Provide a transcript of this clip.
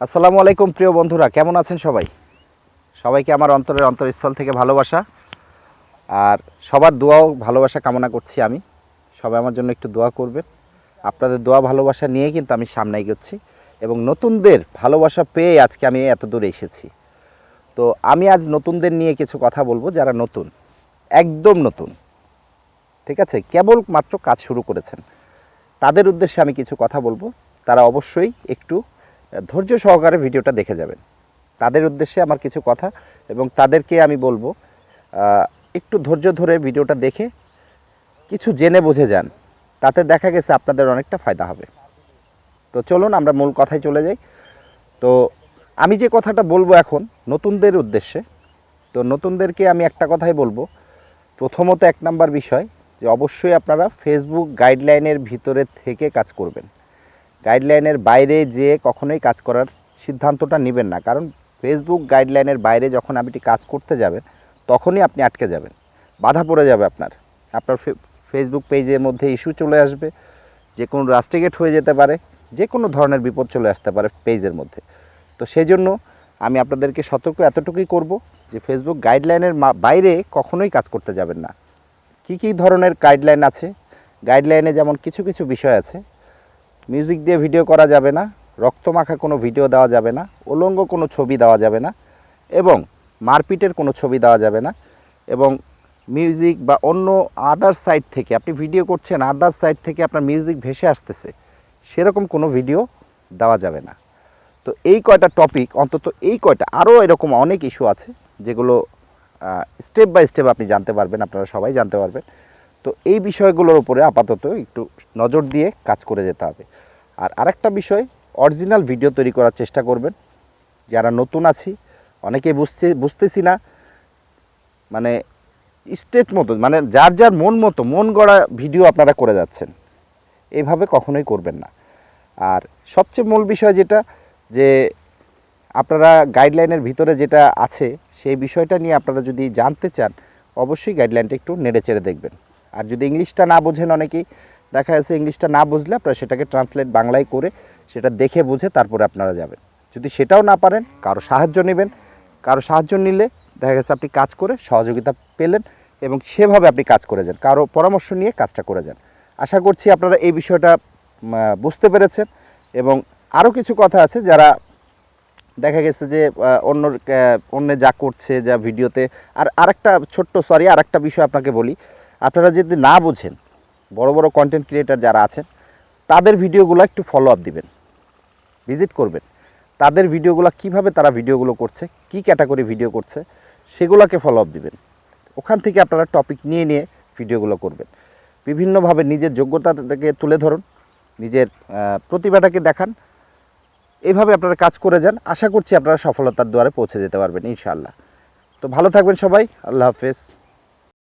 আসসালামু আলাইকুম প্রিয় বন্ধুরা, কেমন আছেন সবাই? সবাইকে আমার অন্তরের অন্তরস্থল থেকে ভালোবাসা আর সবার দোয়াও ভালোবাসা কামনা করছি আমি। সবাই আমার জন্য একটু দোয়া করবেন। আপনাদের দোয়া ভালোবাসা নিয়ে কিন্তু আমি সামনে এগোচ্ছি এবং নতুনদের ভালোবাসা পেয়ে আজকে আমি এত দূরে এসেছি। তো আমি আজ নতুনদের নিয়ে কিছু কথা বলবো, যারা নতুন, একদম নতুন, ঠিক আছে, কেবল মাত্র কাজ শুরু করেছেন। তাদের উদ্দেশ্যে আমি কিছু কথা বলবো। তারা অবশ্যই একটু ধৈর্য সহকারে ভিডিওটা দেখে যাবেন। তাদের উদ্দেশ্যে আমার কিছু কথা এবং তাদেরকে আমি বলবো একটু ধৈর্য ধরে ভিডিওটা দেখে কিছু জেনে বুঝে যান, তাতে দেখা গেছে আপনাদের অনেকটা ফায়দা হবে। তো চলুন আমরা মূল কথায় চলে যাই। তো আমি যে কথাটা বলবো এখন নতুনদের উদ্দেশ্যে, তো নতুনদেরকে আমি একটা কথাই বলবো। প্রথমত এক নাম্বার বিষয় যে অবশ্যই আপনারা ফেসবুক গাইডলাইনের ভিতরে থেকে কাজ করবেন। গাইডলাইনের বাইরে যেয়ে কখনোই কাজ করার সিদ্ধান্তটা নেবেন না, কারণ ফেসবুক গাইডলাইনের বাইরে যখন আপনি কাজ করতে যাবেন তখনই আপনি আটকে যাবেন, বাধা পড়ে যাবে। আপনার ফেসবুক পেজের মধ্যে ইস্যু চলে আসবে, যে কোনো রাস্টিকেট হয়ে যেতে পারে, যে কোনো ধরনের বিপদ চলে আসতে পারে পেজের মধ্যে। তো সেই জন্য আমি আপনাদেরকে সতর্ক এতটুকুই করব যে ফেসবুক গাইডলাইনের বাইরে কখনোই কাজ করতে যাবেন না। কি কি ধরনের গাইডলাইন আছে? গাইডলাইনে যেমন কিছু কিছু বিষয় আছে, মিউজিক দিয়ে ভিডিও করা যাবে না, রক্তমাখা কোনো ভিডিও দেওয়া যাবে না, উলঙ্গ কোনো ছবি দেওয়া যাবে না, এবং মারপিটের কোনো ছবি দেওয়া যাবে না, এবং মিউজিক বা অন্য আদার সাইড থেকে আপনি ভিডিও করছেন, আদার সাইড থেকে আপনার মিউজিক ভেসে আসতেছে, সেরকম কোনো ভিডিও দেওয়া যাবে না। তো এই কয়টা টপিক, অন্তত এই কয়টা, আরও এরকম অনেক ইস্যু আছে যেগুলো স্টেপ বাই স্টেপ আপনি জানতে পারবেন, আপনারা সবাই জানতে পারবেন। তো এই বিষয়গুলোর উপরে আপাতত একটু নজর দিয়ে কাজ করে যেতে হবে। আর আরেকটা বিষয়, অরিজিনাল ভিডিও তৈরি করার চেষ্টা করবেন। যারা নতুন আছি অনেকেই বুঝতেছি না, মানে স্টেট মতো, মানে যার যার মন মতো মন গড়া ভিডিও আপনারা করে যাচ্ছেন, এইভাবে কখনোই করবেন না। আর সবচেয়ে মূল বিষয় যেটা, যে আপনারা গাইডলাইনের ভিতরে যেটা আছে সেই বিষয়টা নিয়ে আপনারা যদি জানতে চান, অবশ্যই গাইডলাইনটা একটু নেড়ে চেড়ে দেখবেন। আর যদি ইংলিশটা না বোঝেন, অনেকেই দেখা যাচ্ছে ইংলিশটা না বুঝলে আপনারা সেটাকে ট্রান্সলেট বাংলায় করে সেটা দেখে বুঝে তারপরে আপনারা যাবেন। যদি সেটাও না পারেন, কারো সাহায্য নেবেন। কারো সাহায্য নিলে দেখা গেছে আপনি কাজ করে সহযোগিতা পেলেন এবং সেভাবে আপনি কাজ করে যান, কারো পরামর্শ নিয়ে কাজটা করে যান। আশা করছি আপনারা এই বিষয়টা বুঝতে পেরেছেন। এবং আরও কিছু কথা আছে, যারা দেখা গেছে যে অন্য যা করছে যা ভিডিওতে, আর আরেকটা ছোট্ট আরেকটা বিষয় আপনাকে বলি, আপনারা যদি না বুঝেন, বড় বড় কন্টেন্ট ক্রিয়েটার যারা আছেন তাদের ভিডিওগুলো একটু ফলো আপ দিবেন, ভিজিট করবেন। তাদের ভিডিওগুলো কিভাবে তারা ভিডিওগুলো করছে, কি ক্যাটাগরি ভিডিও করছে, সেগুলোকে ফলো আপ দিবেন। ওখান থেকে আপনারা টপিক নিয়ে নিয়ে ভিডিওগুলো করবেন। বিভিন্নভাবে নিজের যোগ্যতাটাকে তুলে ধরুন, নিজের প্রতিভাটাকে দেখান। এইভাবে আপনারা কাজ করে যান, আশা করছি আপনারা সফলতার দুয়ারে পৌঁছে যেতে পারবেন ইনশাআল্লাহ। তো ভালো থাকবেন সবাই, আল্লাহ হাফেজ।